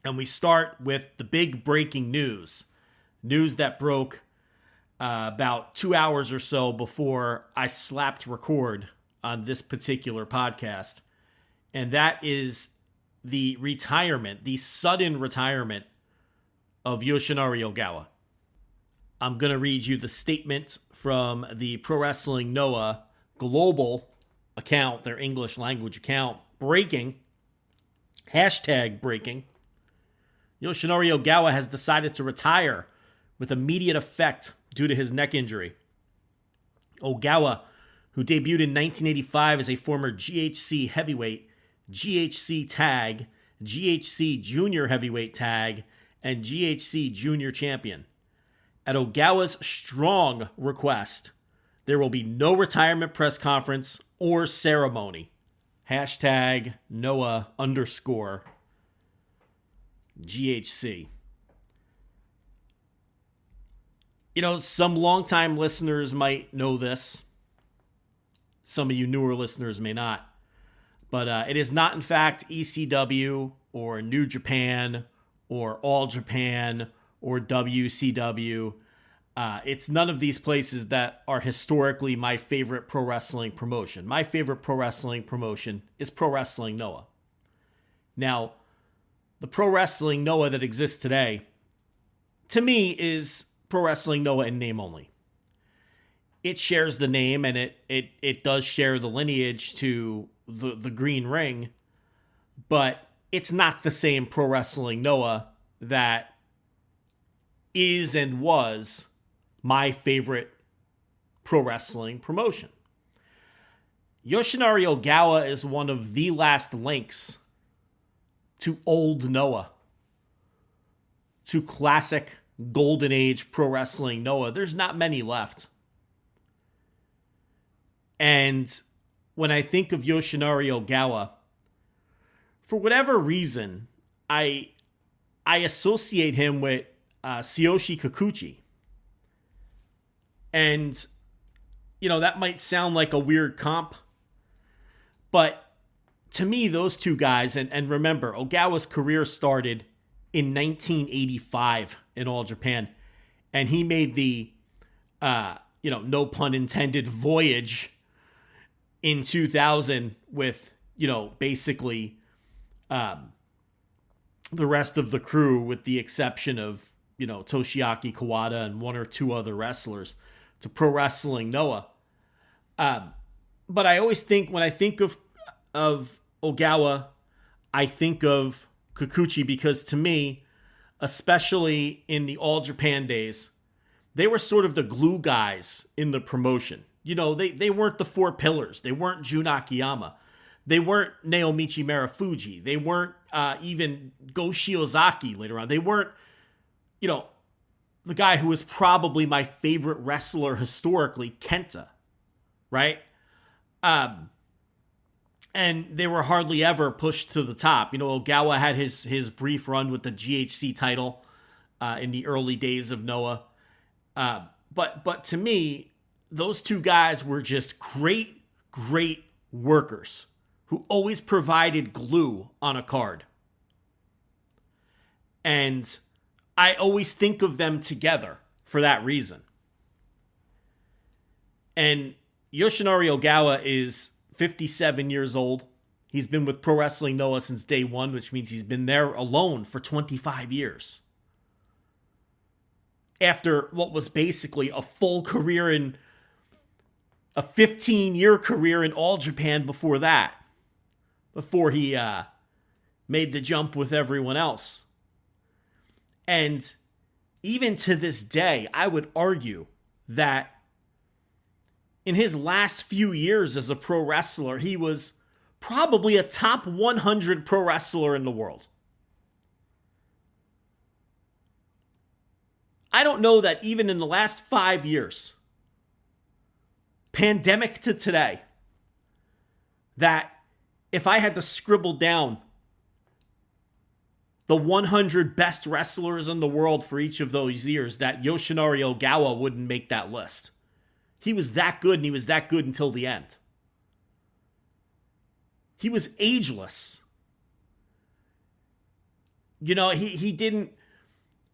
And we start with the big breaking news. News that broke about 2 hours or so before I slapped record on this particular podcast. And that is the retirement, the sudden retirement of Yoshinari Ogawa. I'm going to read you the statement from the Pro Wrestling Noah global account, their English language account. Breaking, hashtag breaking. Yoshinari Ogawa has decided to retire with immediate effect due to his neck injury. Ogawa, who debuted in 1985 as a former GHC heavyweight, GHC tag, GHC junior heavyweight tag, and GHC junior champion. At Ogawa's strong request, there will be no retirement press conference or ceremony. Hashtag Noah _ GHC. You know, some longtime listeners might know this. Some of you newer listeners may not. But it is not, in fact, ECW or New Japan or All Japan or WCW. It's none of these places that are historically my favorite pro wrestling promotion. My favorite pro wrestling promotion is Pro Wrestling Noah. Now, the Pro Wrestling Noah that exists today, to me, is Pro Wrestling Noah in name only. It shares the name, and it does share the lineage to the Green Ring, but it's not the same Pro Wrestling Noah that is and was my favorite pro wrestling promotion. Yoshinari Ogawa is one of the last links to old Noah, to classic golden age pro wrestling Noah. There's not many left. And when I think of Yoshinari Ogawa, for whatever reason, I associate him with Tsuyoshi Kikuchi. And, you know, that might sound like a weird comp, but to me, those two guys, and remember, Ogawa's career started in 1985 in All Japan, and he made the, no pun intended, voyage in 2000 with, basically the rest of the crew, with the exception of, Toshiaki Kawada and one or two other wrestlers, to Pro Wrestling Noah. But I always think, when I think of Ogawa, I think of Kikuchi, because to me, especially in the All Japan days, they were sort of the glue guys in the promotion. They weren't the four pillars. They weren't Jun Akiyama. They weren't Naomichi Marufuji. They weren't even Go Shiozaki later on. They weren't, the guy who was probably my favorite wrestler historically, Kenta, right? And they were hardly ever pushed to the top. Ogawa had his brief run with the GHC title in the early days of Noah. But to me, those two guys were just great workers who always provided glue on a card. And I always think of them together for that reason. And Yoshinari Ogawa is 57 years old. He's been with Pro Wrestling Noah since day one, which means he's been there alone for 25 years. After what was basically a full career in a 15-year career in All Japan before that, before he made the jump with everyone else. And even to this day, I would argue that in his last few years as a pro wrestler, he was probably a top 100 pro wrestler in the world. I don't know that even in the last 5 years, pandemic to today, that if I had to scribble down the 100 best wrestlers in the world for each of those years, that Yoshinari Ogawa wouldn't make that list. He was that good, and he was that good until the end. He was ageless. He didn't.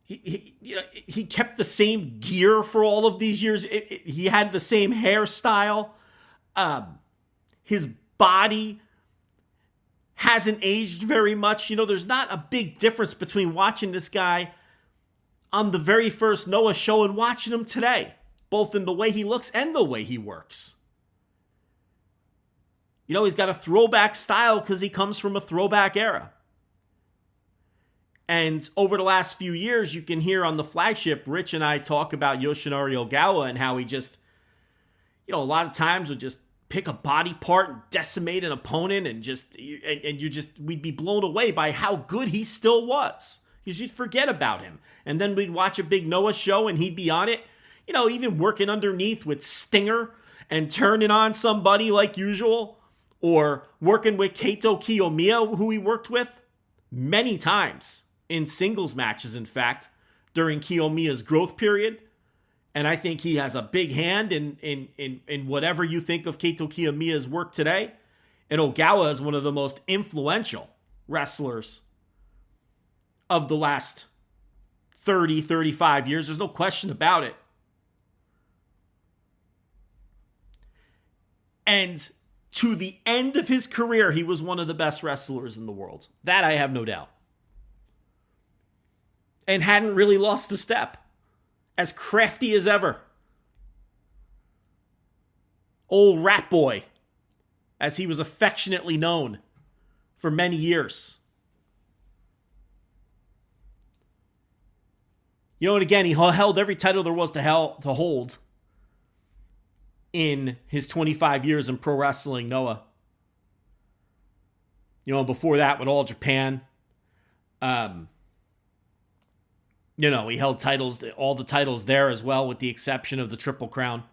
He kept the same gear for all of these years. He had the same hairstyle. His body hasn't aged very much. There's not a big difference between watching this guy on the very first Noah show and watching him today, both in the way he looks and the way he works. He's got a throwback style because he comes from a throwback era. And over the last few years, you can hear on the flagship, Rich and I talk about Yoshinari Ogawa and how he just, a lot of times would just pick a body part and decimate an opponent and we'd be blown away by how good he still was. You'd forget about him. And then we'd watch a big Noah show and he'd be on it, even working underneath with Stinger and turning on somebody like usual, or working with Kaito Kiyomiya, who he worked with many times in singles matches, in fact, during Kiyomiya's growth period. And I think he has a big hand in whatever you think of Kaito Kiyomiya's work today. And Ogawa is one of the most influential wrestlers of the last 30, 35 years. There's no question about it. And to the end of his career, he was one of the best wrestlers in the world. That I have no doubt. And hadn't really lost a step. As crafty as ever. Old Rat Boy, as he was affectionately known for many years. And again, he held every title there was to hold in his 25 years in pro wrestling, Noah. Before that with All Japan. He held titles, all the titles there as well, with the exception of the Triple Crown.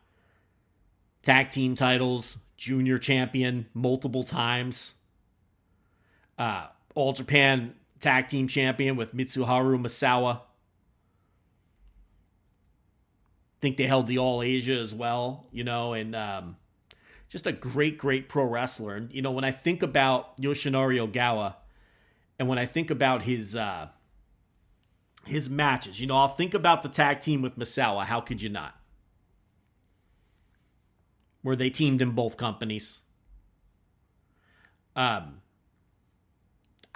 Tag team titles, junior champion multiple times. All Japan tag team champion with Mitsuharu Misawa. I think they held the All Asia as well, and just a great, great pro wrestler. And, when I think about Yoshinari Ogawa and when I think about his matches, I'll think about the tag team with Misawa. How could you not? Where they teamed in both companies. I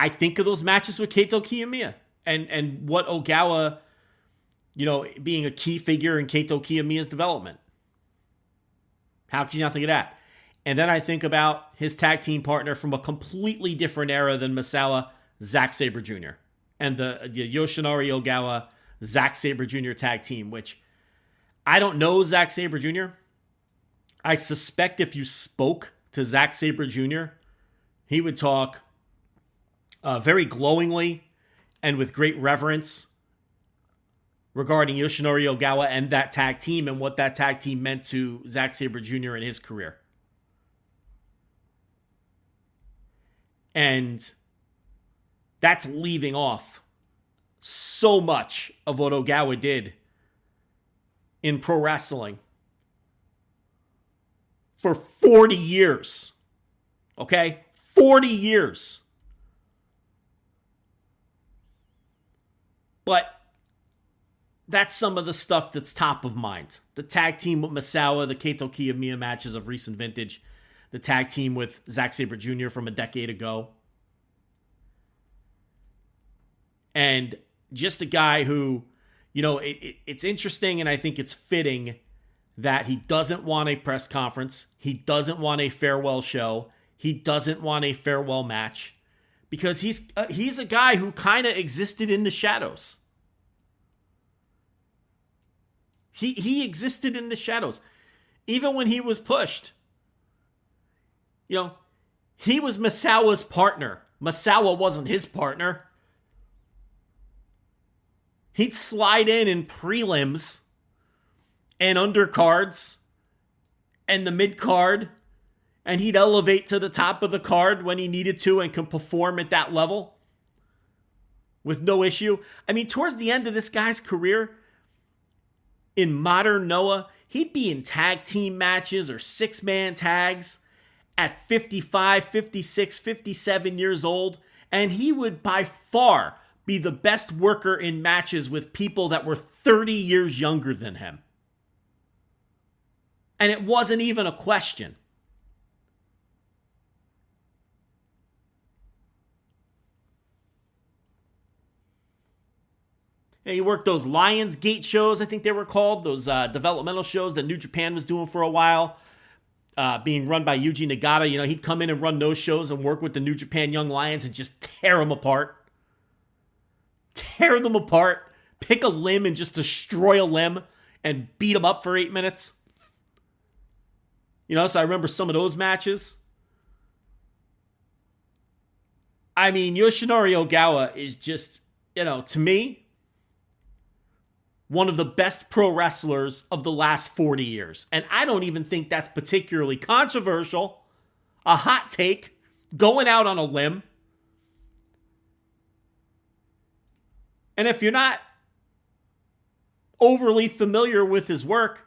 think of those matches with Kaito Kiyomiya and what Ogawa, being a key figure in Kaito Kiyomiya's development. How could you not think of that? And then I think about his tag team partner from a completely different era than Misawa, Zack Sabre Jr. And the Yoshinari Ogawa, Zack Sabre Jr. tag team, which I don't know Zack Sabre Jr. I suspect if you spoke to Zack Sabre Jr., he would talk very glowingly and with great reverence regarding Yoshinari Ogawa and that tag team and what that tag team meant to Zack Sabre Jr. in his career. And that's leaving off so much of what Ogawa did in pro wrestling for 40 years. Okay? 40 years. But that's some of the stuff that's top of mind. The tag team with Misawa, the Kaito Kiyomiya matches of recent vintage, the tag team with Zack Sabre Jr. from a decade ago. And just a guy who, it's interesting, and I think it's fitting that he doesn't want a press conference. He doesn't want a farewell show. He doesn't want a farewell match because he's a guy who kind of existed in the shadows. He existed in the shadows. Even when he was pushed. He was Misawa's partner. Misawa wasn't his partner. He'd slide in prelims and undercards and the mid-card, and he'd elevate to the top of the card when he needed to and can perform at that level with no issue. I mean, towards the end of this guy's career, in modern Noah, he'd be in tag team matches or six-man tags at 55, 56, 57 years old, and he would by far be the best worker in matches with people that were 30 years younger than him. And it wasn't even a question. He worked those Lionsgate shows, I think they were called, those developmental shows that New Japan was doing for a while, being run by Yuji Nagata. You know, he'd come in and run those shows and work with the New Japan Young Lions and just tear them apart. Tear them apart. Pick a limb and just destroy a limb and beat them up for 8 minutes. You know, so I remember some of those matches. I mean, Yoshinari Ogawa is just, you know, to me, one of the best pro wrestlers of the last 40 years. And I don't even think that's particularly controversial. A hot take, going out on a limb. And if you're not overly familiar with his work,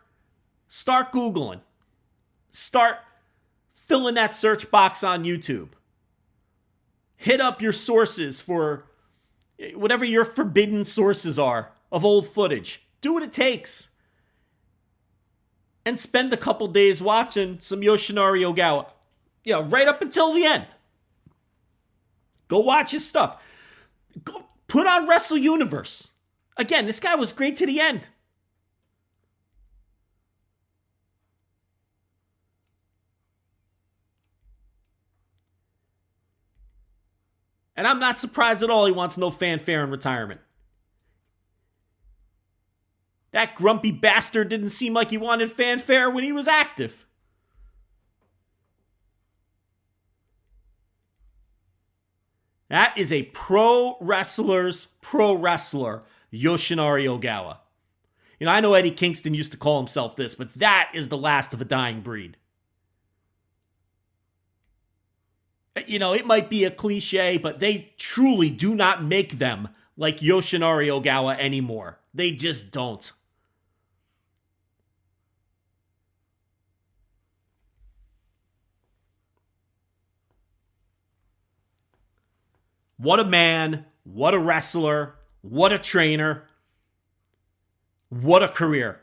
start Googling. Start filling that search box on YouTube. Hit up your sources for whatever your forbidden sources are of old footage. Do what it takes. And spend a couple days watching some Yoshinari Ogawa. You know, right up until the end. Go watch his stuff. Go put on Wrestle Universe. Again, this guy was great to the end. And I'm not surprised at all he wants no fanfare in retirement. That grumpy bastard didn't seem like he wanted fanfare when he was active. That is a pro wrestler's pro wrestler, Yoshinari Ogawa. You know, I know Eddie Kingston used to call himself this, but that is the last of a dying breed. You know, it might be a cliche, but they truly do not make them like Yoshinari Ogawa anymore. They just don't. What a man, what a wrestler, what a trainer, what a career.